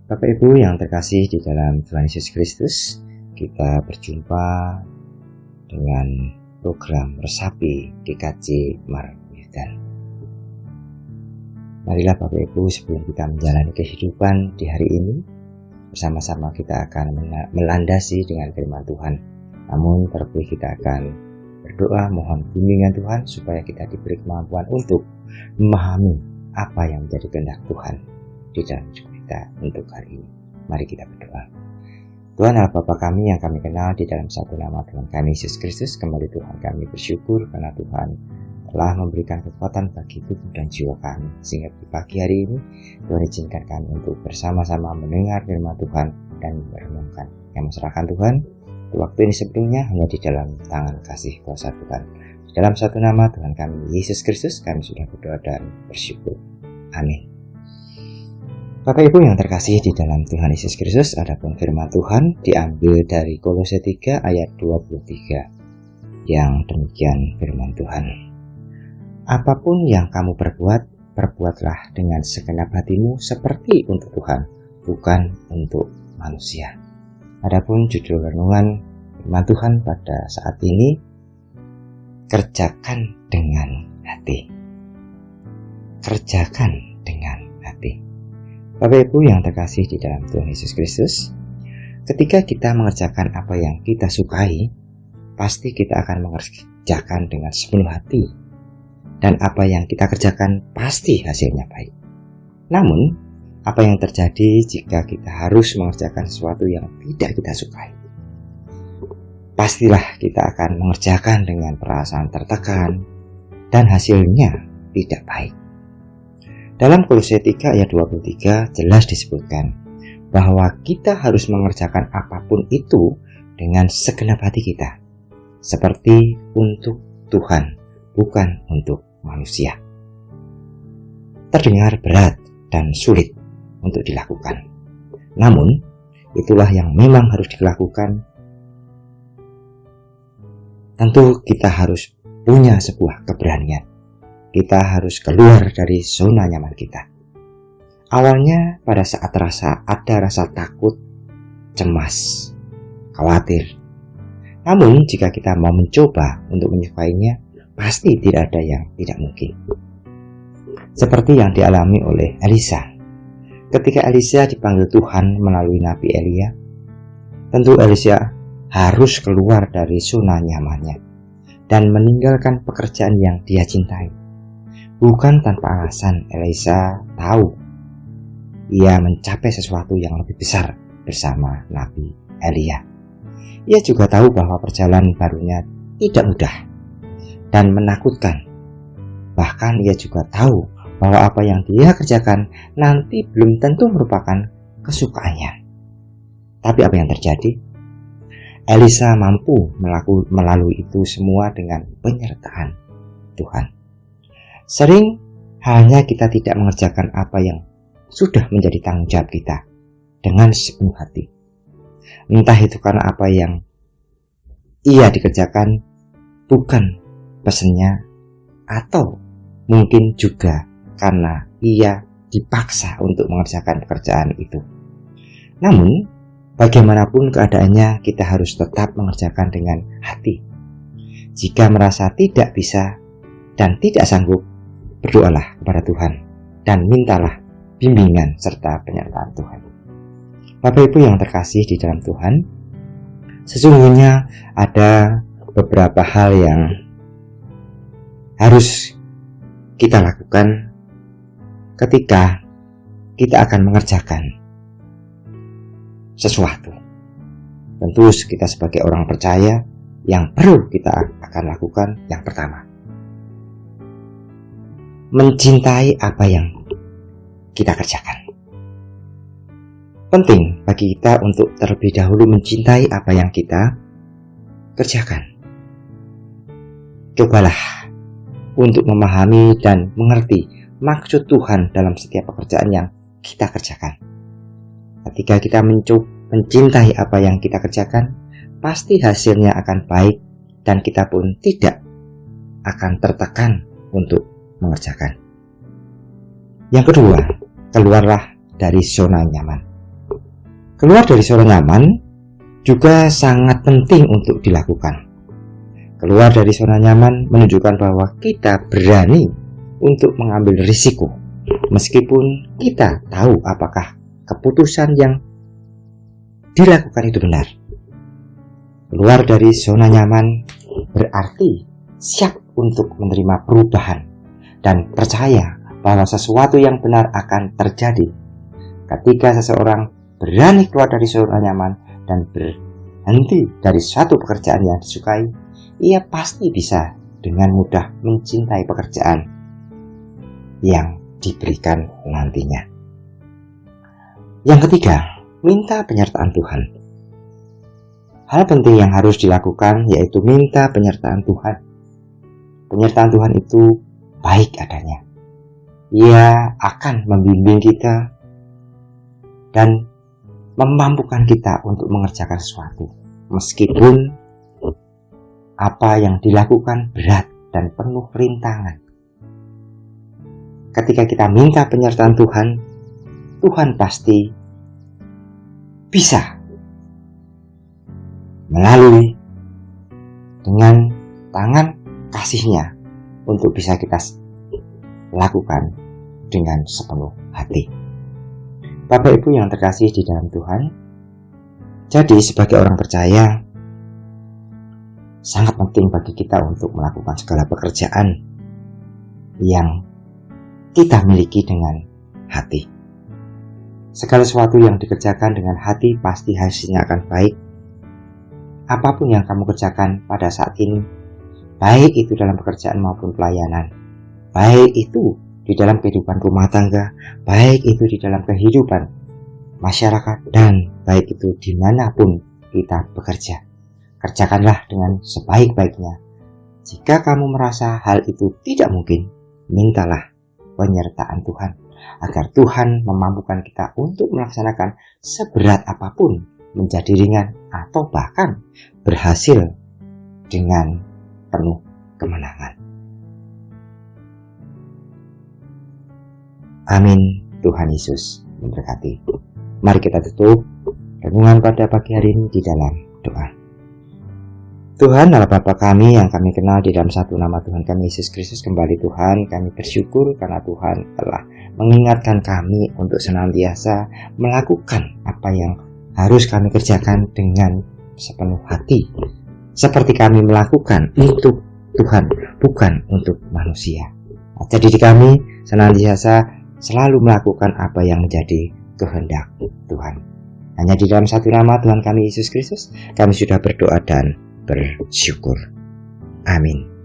Bapak Ibu yang terkasih di dalam Tuhan Yesus Kristus, kita berjumpa dengan program Resapi GKJ Marwildan. Marilah Bapak Ibu, sebelum kita menjalani kehidupan di hari ini, bersama-sama kita akan melandasi dengan firman Tuhan. Namun terlebih kita akan berdoa mohon bimbingan Tuhan supaya kita diberi kemampuan untuk memahami apa yang menjadi kehendak Tuhan di dalam hidup kita untuk hari ini. Mari kita berdoa. Tuhan Allah Bapa kami yang kami kenal di dalam satu nama Tuhan kami Yesus Kristus, kembali Tuhan kami bersyukur karena Tuhan telah memberikan kekuatan bagi tubuh dan jiwa kami, sehingga di pagi hari ini Tuhan izinkan kami untuk bersama-sama mendengar firman Tuhan dan merenungkan. Yang serahkan Tuhan, waktu ini sebelumnya hanya di dalam tangan kasih kuasa Tuhan. Di dalam satu nama Tuhan kami Yesus Kristus kami sudah berdoa dan bersyukur. Amin. Bapak Ibu yang terkasih di dalam Tuhan Yesus Kristus, adapun firman Tuhan diambil dari Kolose 3 ayat 23 yang demikian firman Tuhan. Apapun yang kamu perbuat, perbuatlah dengan segenap hatimu seperti untuk Tuhan, bukan untuk manusia. Adapun judul renungan firman Tuhan pada saat ini, kerjakan dengan hati. Kerjakan dengan hati. Bapak Ibu yang terkasih di dalam Tuhan Yesus Kristus, ketika kita mengerjakan apa yang kita sukai, pasti kita akan mengerjakan dengan sepenuh hati. Dan apa yang kita kerjakan pasti hasilnya baik. Namun, apa yang terjadi jika kita harus mengerjakan sesuatu yang tidak kita sukai? Pastilah kita akan mengerjakan dengan perasaan tertekan dan hasilnya tidak baik. Dalam Kolose 3 ayat 23 jelas disebutkan bahwa kita harus mengerjakan apapun itu dengan segenap hati kita, seperti untuk Tuhan, bukan untuk manusia. Terdengar berat dan sulit untuk dilakukan. Namun, itulah yang memang harus dilakukan. Tentu kita harus punya sebuah keberanian. Kita harus keluar dari zona nyaman kita. Awalnya pada saat ada rasa takut, cemas, khawatir. Namun jika kita mau mencoba untuk menyukainya, pasti tidak ada yang tidak mungkin. Seperti yang dialami oleh Elisa. Ketika Elisa dipanggil Tuhan melalui Nabi Elia, tentu Elisa harus keluar dari zona nyamannya dan meninggalkan pekerjaan yang dia cintai. Bukan tanpa alasan Elisa tahu ia mencapai sesuatu yang lebih besar bersama Nabi Elia. Ia juga tahu bahwa perjalanan barunya tidak mudah dan menakutkan. Bahkan ia juga tahu bahwa apa yang dia kerjakan nanti belum tentu merupakan kesukaannya. Tapi apa yang terjadi? Elisa mampu melalui itu semua dengan penyertaan Tuhan. Sering hanya kita tidak mengerjakan apa yang sudah menjadi tanggung jawab kita dengan sepenuh hati. Entah itu karena apa yang ia dikerjakan bukan pesannya, atau mungkin juga karena ia dipaksa untuk mengerjakan pekerjaan itu. Namun, bagaimanapun keadaannya, kita harus tetap mengerjakan dengan hati. Jika merasa tidak bisa dan tidak sanggup, berdoalah kepada Tuhan dan mintalah bimbingan serta penyertaan Tuhan. Bapak Ibu yang terkasih di dalam Tuhan, sesungguhnya ada beberapa hal yang harus kita lakukan ketika kita akan mengerjakan sesuatu. Tentu kita sebagai orang percaya, yang perlu kita akan lakukan yang pertama, mencintai apa yang kita kerjakan. Penting bagi kita untuk terlebih dahulu mencintai apa yang kita kerjakan. Cobalah untuk memahami dan mengerti maksud Tuhan dalam setiap pekerjaan yang kita kerjakan. Ketika kita mencintai apa yang kita kerjakan, pasti hasilnya akan baik dan kita pun tidak akan tertekan untuk mengerjakan. Yang kedua, keluarlah dari zona nyaman. Keluar dari zona nyaman juga sangat penting untuk dilakukan. Keluar dari zona nyaman menunjukkan bahwa kita berani untuk mengambil risiko, meskipun kita tahu apakah keputusan yang dilakukan itu benar. Keluar dari zona nyaman berarti siap untuk menerima perubahan dan percaya bahwa sesuatu yang benar akan terjadi. Ketika seseorang berani keluar dari zona nyaman dan berhenti dari suatu pekerjaan yang disukai, ia pasti bisa dengan mudah mencintai pekerjaan yang diberikan nantinya. Yang ketiga, minta penyertaan Tuhan. Hal penting yang harus dilakukan yaitu minta penyertaan Tuhan. Penyertaan Tuhan itu baik adanya. Ia akan membimbing kita dan memampukan kita untuk mengerjakan sesuatu, meskipun apa yang dilakukan berat dan penuh rintangan. Ketika kita minta penyertaan Tuhan, Tuhan pasti bisa melalui dengan tangan kasih-Nya untuk bisa kita lakukan dengan sepenuh hati. Bapak Ibu yang terkasih di dalam Tuhan, jadi sebagai orang percaya sangat penting bagi kita untuk melakukan segala pekerjaan yang kita miliki dengan hati. Segala sesuatu yang dikerjakan dengan hati pasti hasilnya akan baik. Apapun yang kamu kerjakan pada saat ini, baik itu dalam pekerjaan maupun pelayanan, baik itu di dalam kehidupan rumah tangga, baik itu di dalam kehidupan masyarakat, dan baik itu dimanapun kita bekerja, kerjakanlah dengan sebaik-baiknya. Jika kamu merasa hal itu tidak mungkin, mintalah penyertaan Tuhan, agar Tuhan memampukan kita untuk melaksanakan seberat apapun menjadi ringan atau bahkan berhasil dengan penuh kemenangan. Amin. Tuhan Yesus memberkati. Mari kita tutup renungan pada pagi hari ini di dalam doa. Tuhan Allah Bapa kami yang kami kenal di dalam satu nama Tuhan kami Yesus Kristus, kembali Tuhan kami bersyukur karena Tuhan telah mengingatkan kami untuk senantiasa melakukan apa yang harus kami kerjakan dengan sepenuh hati, seperti kami melakukan untuk Tuhan, bukan untuk manusia. Jadi di kami senantiasa selalu melakukan apa yang menjadi kehendak Tuhan. Hanya di dalam satu nama Tuhan kami Yesus Kristus, kami sudah berdoa dan bersyukur. Amin.